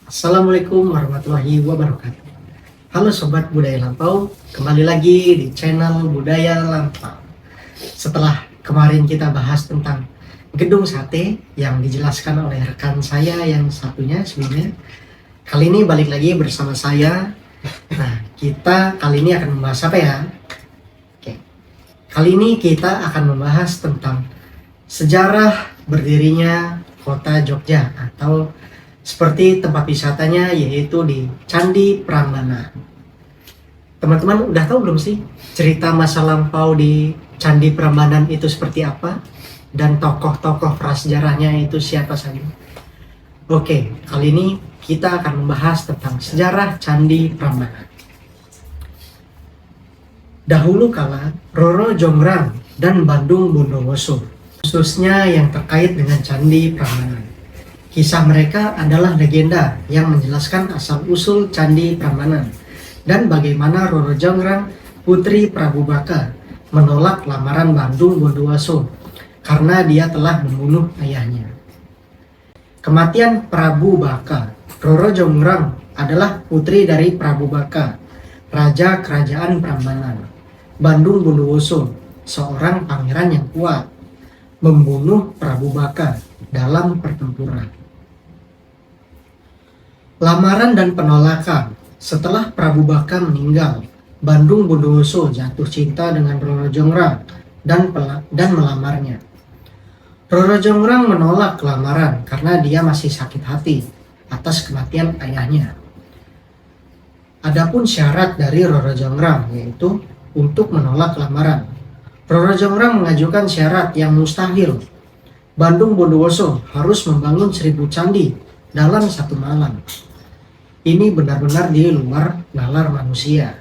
Assalamualaikum warahmatullahi wabarakatuh. Halo Sobat Budaya Lampau, kembali lagi di channel Budaya Lampau. Setelah kemarin kita bahas tentang gedung sate yang dijelaskan oleh rekan saya yang satunya sebelumnya, kali ini balik lagi bersama saya. Nah, kita kali ini akan membahas apa ya? Oke. Kali ini kita akan membahas tentang sejarah berdirinya kota Jogja atau seperti tempat wisatanya yaitu di Candi Prambanan. Teman-teman udah tahu belum sih cerita masa lampau di Candi Prambanan itu seperti apa? Dan tokoh-tokoh prasejarahnya itu siapa saja? Oke, kali ini kita akan membahas tentang sejarah Candi Prambanan. Dahulu kala, Roro Jonggrang dan Bandung Bondowoso, khususnya yang terkait dengan Candi Prambanan. Kisah mereka adalah legenda yang menjelaskan asal-usul Candi Prambanan dan bagaimana Roro Jonggrang, putri Prabu Baka, menolak lamaran Bandung Bondowoso karena dia telah membunuh ayahnya. Kematian Prabu Baka. Roro Jonggrang adalah putri dari Prabu Baka, Raja Kerajaan Prambanan. Bandung Bondowoso, seorang pangeran yang kuat, membunuh Prabu Baka dalam pertempuran. Lamaran dan penolakan. Setelah Prabu Baka meninggal, Bandung Bondowoso jatuh cinta dengan Roro Jonggrang dan melamarnya. Roro Jonggrang menolak lamaran karena dia masih sakit hati atas kematian ayahnya. Adapun syarat dari Roro Jonggrang yaitu untuk menolak lamaran. Roro Jonggrang mengajukan syarat yang mustahil. Bandung Bondowoso harus membangun 1000 candi dalam satu malam. Ini benar-benar di luar nalar manusia.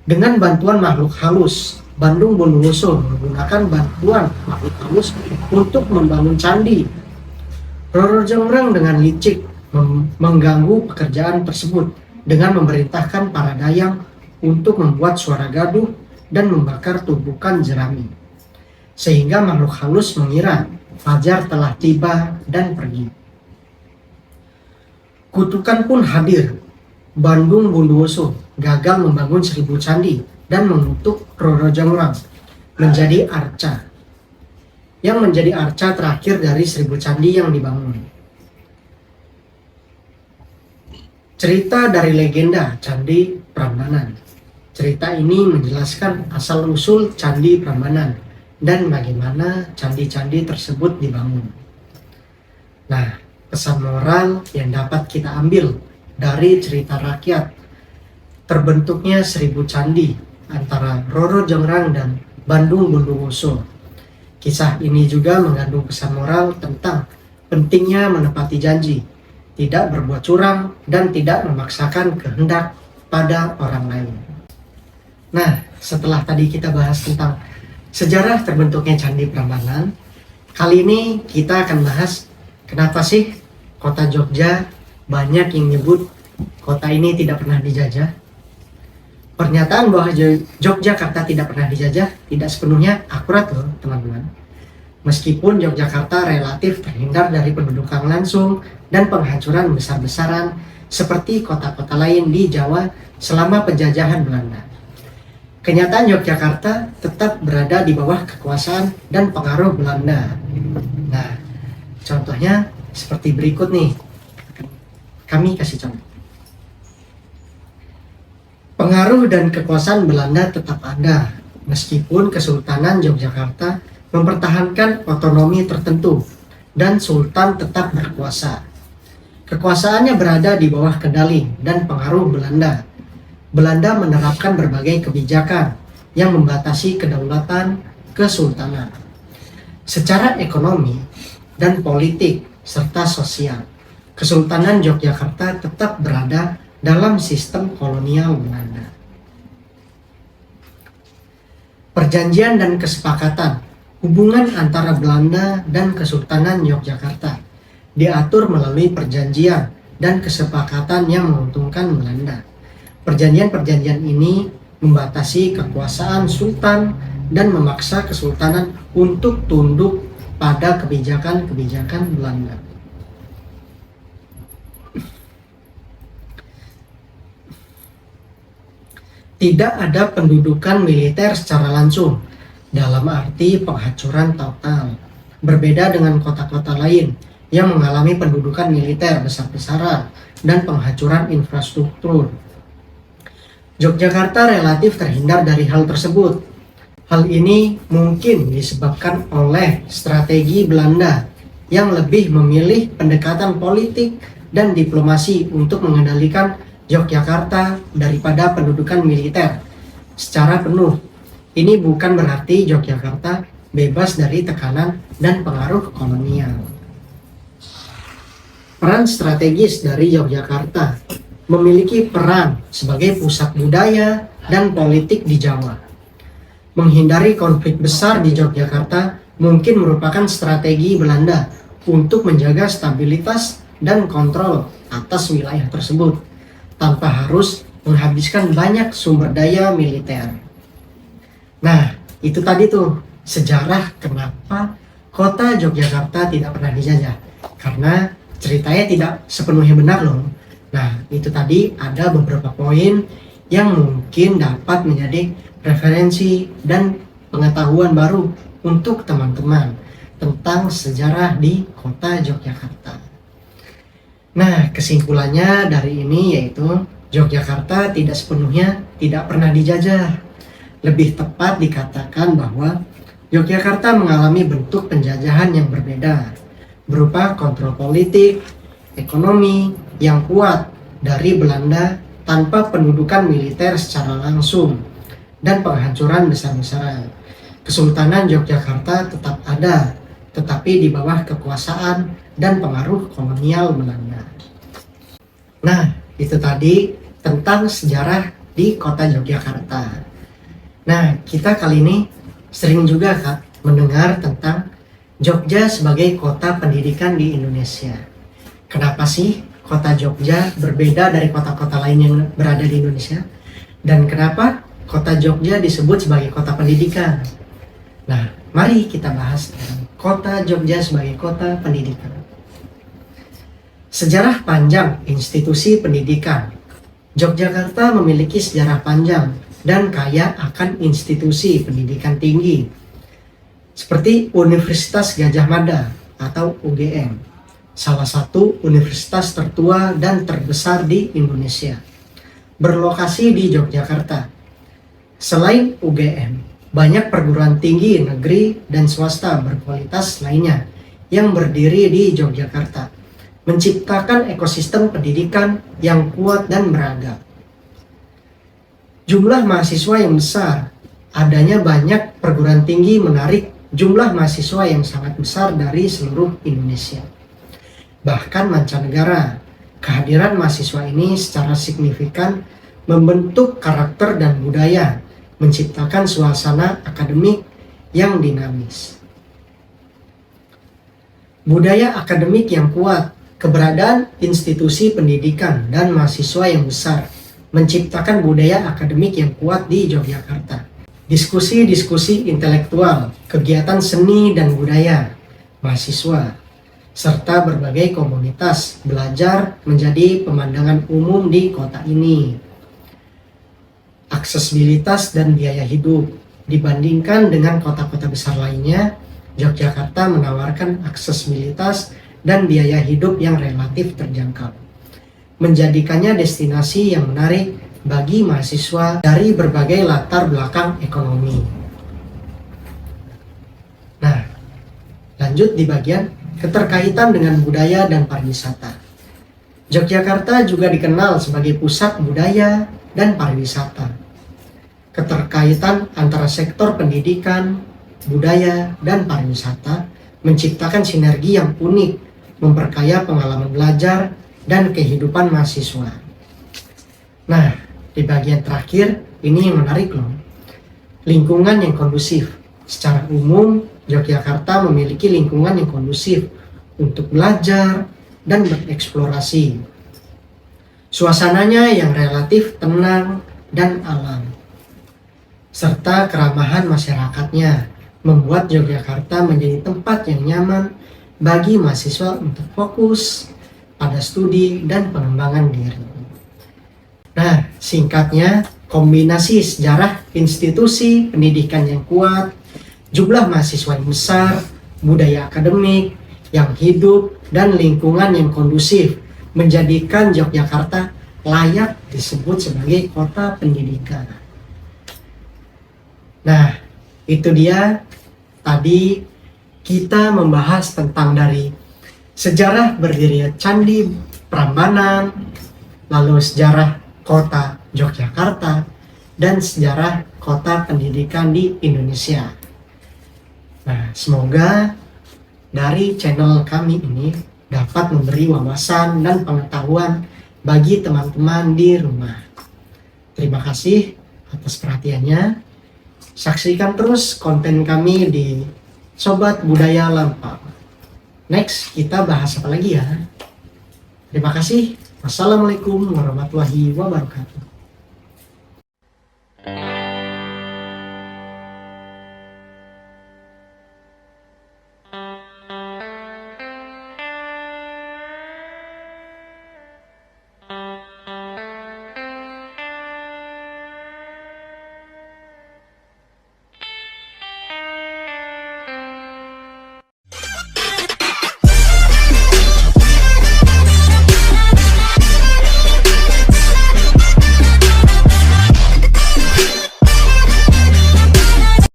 Dengan bantuan makhluk halus, Bandung Bondowoso menggunakan bantuan makhluk halus untuk membangun candi. Roro Jonggrang dengan licik mengganggu pekerjaan tersebut dengan memerintahkan para dayang untuk membuat suara gaduh dan membakar tumpukan jerami. Sehingga makhluk halus mengira fajar telah tiba dan pergi. Kutukan pun hadir. Bandung Bondowoso gagal membangun 1000 candi dan mengutuk Roro Jonggrang menjadi arca. Yang menjadi arca terakhir dari 1000 candi yang dibangun. Cerita dari legenda Candi Prambanan. Cerita ini menjelaskan asal-usul Candi Prambanan dan bagaimana candi-candi tersebut dibangun. Nah, pesan moral yang dapat kita ambil dari cerita rakyat terbentuknya 1000 candi antara Roro Jonggrang dan Bandung Bondowoso. Kisah ini juga mengandung pesan moral tentang pentingnya menepati janji, tidak berbuat curang, dan tidak memaksakan kehendak pada orang lain. Nah, setelah tadi kita bahas tentang sejarah terbentuknya Candi Prambanan, kali ini kita akan bahas kenapa sih kota Jogja banyak yang nyebut kota ini tidak pernah dijajah. Pernyataan bahwa Yogyakarta tidak pernah dijajah tidak sepenuhnya akurat loh teman-teman. Meskipun Yogyakarta relatif terhindar dari pendudukan langsung dan penghancuran besar-besaran seperti kota-kota lain di Jawa selama penjajahan Belanda. Kenyataan Yogyakarta tetap berada di bawah kekuasaan dan pengaruh Belanda. Nah, contohnya seperti berikut nih. Kami kasih contoh. Pengaruh dan kekuasaan Belanda tetap ada, meskipun Kesultanan Yogyakarta mempertahankan otonomi tertentu dan Sultan tetap berkuasa. Kekuasaannya berada di bawah kendali dan pengaruh Belanda. Belanda menerapkan berbagai kebijakan yang membatasi kedaulatan kesultanan. Secara ekonomi dan politik serta sosial, Kesultanan Yogyakarta tetap berada dalam sistem kolonial Belanda. Perjanjian dan kesepakatan hubungan antara Belanda dan Kesultanan Yogyakarta diatur melalui perjanjian dan kesepakatan yang menguntungkan Belanda. Perjanjian-perjanjian ini membatasi kekuasaan sultan dan memaksa kesultanan untuk tunduk pada kebijakan-kebijakan Belanda. Tidak ada pendudukan militer secara langsung, dalam arti penghancuran total. Berbeda dengan kota-kota lain yang mengalami pendudukan militer besar-besaran dan penghancuran infrastruktur. Yogyakarta relatif terhindar dari hal tersebut. Hal ini mungkin disebabkan oleh strategi Belanda yang lebih memilih pendekatan politik dan diplomasi untuk mengendalikan Yogyakarta daripada pendudukan militer secara penuh. Ini bukan berarti Yogyakarta bebas dari tekanan dan pengaruh kolonial. Peran strategis dari Yogyakarta memiliki peran sebagai pusat budaya dan politik di Jawa. Menghindari konflik besar di Yogyakarta mungkin merupakan strategi Belanda untuk menjaga stabilitas dan kontrol atas wilayah tersebut, tanpa harus menghabiskan banyak sumber daya militer. Nah, itu tadi tuh sejarah kenapa kota Yogyakarta tidak pernah dijajah. Karena ceritanya tidak sepenuhnya benar loh. Nah, itu tadi ada beberapa poin yang mungkin dapat menjadi referensi dan pengetahuan baru untuk teman-teman tentang sejarah di kota Yogyakarta. Nah, kesimpulannya dari ini yaitu Yogyakarta tidak sepenuhnya tidak pernah dijajah. Lebih tepat dikatakan bahwa Yogyakarta mengalami bentuk penjajahan yang berbeda, berupa kontrol politik, ekonomi yang kuat dari Belanda tanpa pendudukan militer secara langsung, dan penghancuran besar-besaran. Kesultanan Yogyakarta tetap ada, tetapi di bawah kekuasaan dan pengaruh kolonial Belanda. Nah, itu tadi tentang sejarah di kota Yogyakarta. Nah, kita kali ini sering juga Kak mendengar tentang Jogja sebagai kota pendidikan di Indonesia. Kenapa sih kota Jogja berbeda dari kota-kota lain yang berada di Indonesia? Dan kenapa kota Jogja disebut sebagai kota pendidikan? Nah, mari kita bahas tentang kota Jogja sebagai kota pendidikan. Sejarah panjang institusi pendidikan. Yogyakarta memiliki sejarah panjang dan kaya akan institusi pendidikan tinggi, seperti Universitas Gadjah Mada atau UGM, salah satu universitas tertua dan terbesar di Indonesia, berlokasi di Yogyakarta. Selain UGM, banyak perguruan tinggi negeri dan swasta berkualitas lainnya yang berdiri di Yogyakarta, menciptakan ekosistem pendidikan yang kuat dan beragam. Jumlah mahasiswa yang besar, adanya banyak perguruan tinggi menarik jumlah mahasiswa yang sangat besar dari seluruh Indonesia. Bahkan mancanegara, kehadiran mahasiswa ini secara signifikan membentuk karakter dan budaya, menciptakan suasana akademik yang dinamis. Budaya akademik yang kuat, keberadaan institusi pendidikan dan mahasiswa yang besar, menciptakan budaya akademik yang kuat di Yogyakarta. Diskusi-diskusi intelektual, kegiatan seni dan budaya, mahasiswa, serta berbagai komunitas belajar menjadi pemandangan umum di kota ini. Aksesibilitas dan biaya hidup. Dibandingkan dengan kota-kota besar lainnya, Yogyakarta menawarkan aksesibilitas dan biaya hidup yang relatif terjangkau, menjadikannya destinasi yang menarik bagi mahasiswa dari berbagai latar belakang ekonomi. Nah, lanjut di bagian keterkaitan dengan budaya dan pariwisata. Yogyakarta juga dikenal sebagai pusat budaya dan pariwisata. Keterkaitan antara sektor pendidikan, budaya, dan pariwisata menciptakan sinergi yang unik, memperkaya pengalaman belajar dan kehidupan mahasiswa. Nah, di bagian terakhir ini yang menarik loh. Lingkungan yang kondusif. Secara umum, Yogyakarta memiliki lingkungan yang kondusif untuk belajar dan bereksplorasi. Suasananya yang relatif tenang dan alam, serta keramahan masyarakatnya membuat Yogyakarta menjadi tempat yang nyaman bagi mahasiswa untuk fokus pada studi dan pengembangan diri. Nah, singkatnya, Kombinasi sejarah institusi pendidikan yang kuat, jumlah mahasiswa yang besar, budaya akademik yang hidup, dan lingkungan yang kondusif menjadikan Yogyakarta layak disebut sebagai kota pendidikan. Nah, itu dia tadi kita membahas tentang dari sejarah berdirinya Candi Prambanan, lalu sejarah kota Yogyakarta, dan sejarah kota pendidikan di Indonesia. Nah, semoga dari channel kami ini dapat memberi wawasan dan pengetahuan bagi teman-teman di rumah. Terima kasih atas perhatiannya. Saksikan terus konten kami di Sobat Budaya Lampau. Next, kita bahas apa lagi ya? Terima kasih. Wassalamualaikum warahmatullahi wabarakatuh.